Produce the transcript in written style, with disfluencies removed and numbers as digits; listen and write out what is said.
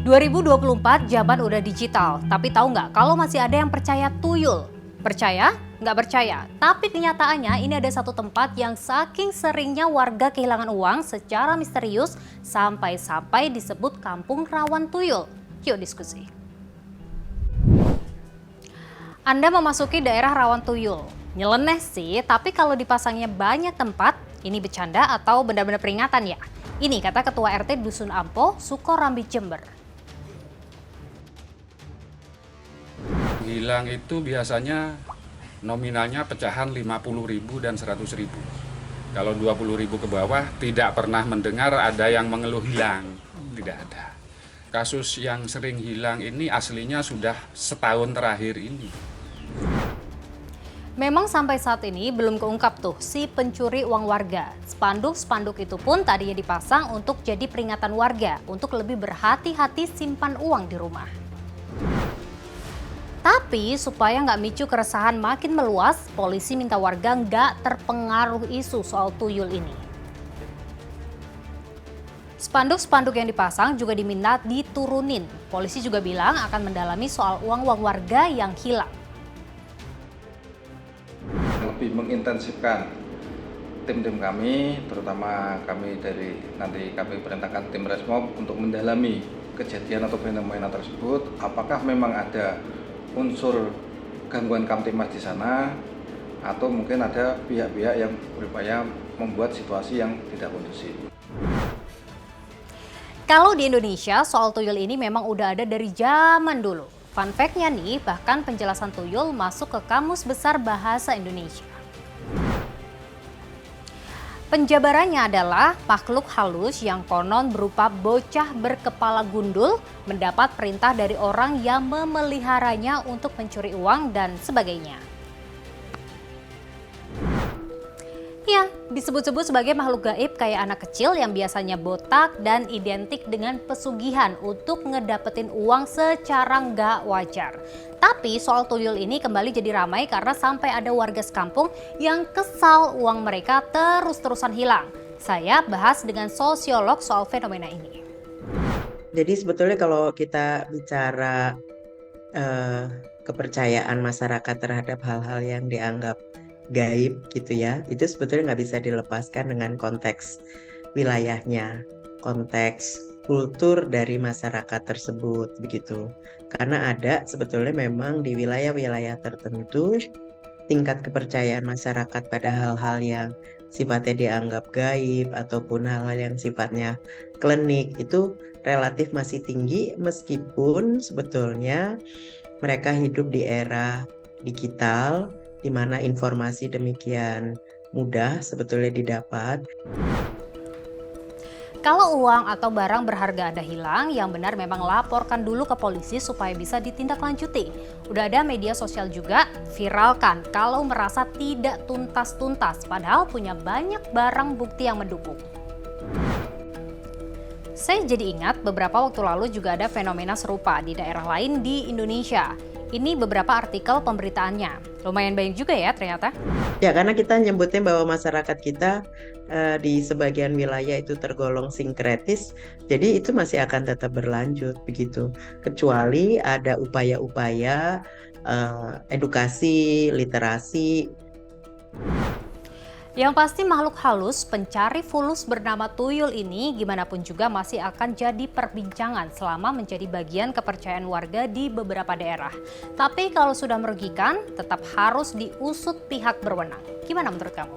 2024 zaman udah digital, tapi tahu nggak kalau masih ada yang percaya tuyul? Percaya? Nggak percaya. Tapi kenyataannya ini ada satu tempat yang saking seringnya warga kehilangan uang secara misterius sampai-sampai disebut kampung rawan tuyul. Yuk diskusi. Anda memasuki daerah rawan tuyul. Nyeleneh sih, tapi kalau dipasangnya banyak tempat, ini bercanda atau benar-benar peringatan ya? Ini kata Ketua RT Dusun Ampo, Sukorambi, Jember. Hilang itu biasanya nominalnya pecahan 50.000 dan 100.000. Kalau 20.000 ke bawah tidak pernah mendengar ada yang mengeluh hilang, tidak ada. Kasus yang sering hilang ini aslinya sudah setahun terakhir ini. Memang sampai saat ini belum keungkap tuh si pencuri uang warga. Spanduk-spanduk itu pun tadinya dipasang untuk jadi peringatan warga untuk lebih berhati-hati simpan uang di rumah. Tapi supaya nggak micu keresahan makin meluas, polisi minta warga nggak terpengaruh isu soal tuyul ini. Spanduk-spanduk yang dipasang juga diminta diturunin. Polisi juga bilang akan mendalami soal uang-uang warga yang hilang. Lebih mengintensifkan tim-tim kami, terutama kami kami perintahkan tim Resmob untuk mendalami kejadian atau fenomena tersebut. Apakah memang ada unsur gangguan kamtimas di sana atau mungkin ada pihak-pihak yang berupaya membuat situasi yang tidak kondusif. Kalau di Indonesia, soal tuyul ini memang udah ada dari zaman dulu. Fun fact-nya nih, bahkan penjelasan tuyul masuk ke Kamus Besar Bahasa Indonesia. Penjabarannya adalah makhluk halus yang konon berupa bocah berkepala gundul mendapat perintah dari orang yang memeliharanya untuk mencuri uang dan sebagainya. Ya, disebut-sebut sebagai makhluk gaib kayak anak kecil yang biasanya botak dan identik dengan pesugihan untuk ngedapetin uang secara nggak wajar. Tapi soal tuyul ini kembali jadi ramai karena sampai ada warga sekampung yang kesal uang mereka terus-terusan hilang. Saya bahas dengan sosiolog soal fenomena ini. Jadi sebetulnya kalau kita bicara kepercayaan masyarakat terhadap hal-hal yang dianggap gaib gitu ya, itu sebetulnya nggak bisa dilepaskan dengan konteks wilayahnya, konteks kultur dari masyarakat tersebut begitu. Karena ada sebetulnya memang di wilayah-wilayah tertentu tingkat kepercayaan masyarakat pada hal-hal yang sifatnya dianggap gaib ataupun hal-hal yang sifatnya klinik itu relatif masih tinggi meskipun sebetulnya mereka hidup di era digital di mana informasi demikian mudah sebetulnya didapat. Kalau uang atau barang berharga Anda hilang, yang benar memang laporkan dulu ke polisi supaya bisa ditindaklanjuti. Udah ada media sosial juga, viralkan kalau merasa tidak tuntas-tuntas padahal punya banyak barang bukti yang mendukung. Saya jadi ingat beberapa waktu lalu juga ada fenomena serupa di daerah lain di Indonesia. Ini beberapa artikel pemberitaannya. Lumayan banyak juga ya ternyata. Ya, karena kita nyebutnya bahwa masyarakat kita di sebagian wilayah itu tergolong sinkretis, jadi itu masih akan tetap berlanjut begitu. Kecuali ada upaya-upaya edukasi, literasi. Yang pasti makhluk halus pencari fulus bernama tuyul ini gimana pun juga masih akan jadi perbincangan selama menjadi bagian kepercayaan warga di beberapa daerah. Tapi kalau sudah merugikan, tetap harus diusut pihak berwenang. Gimana menurut kamu?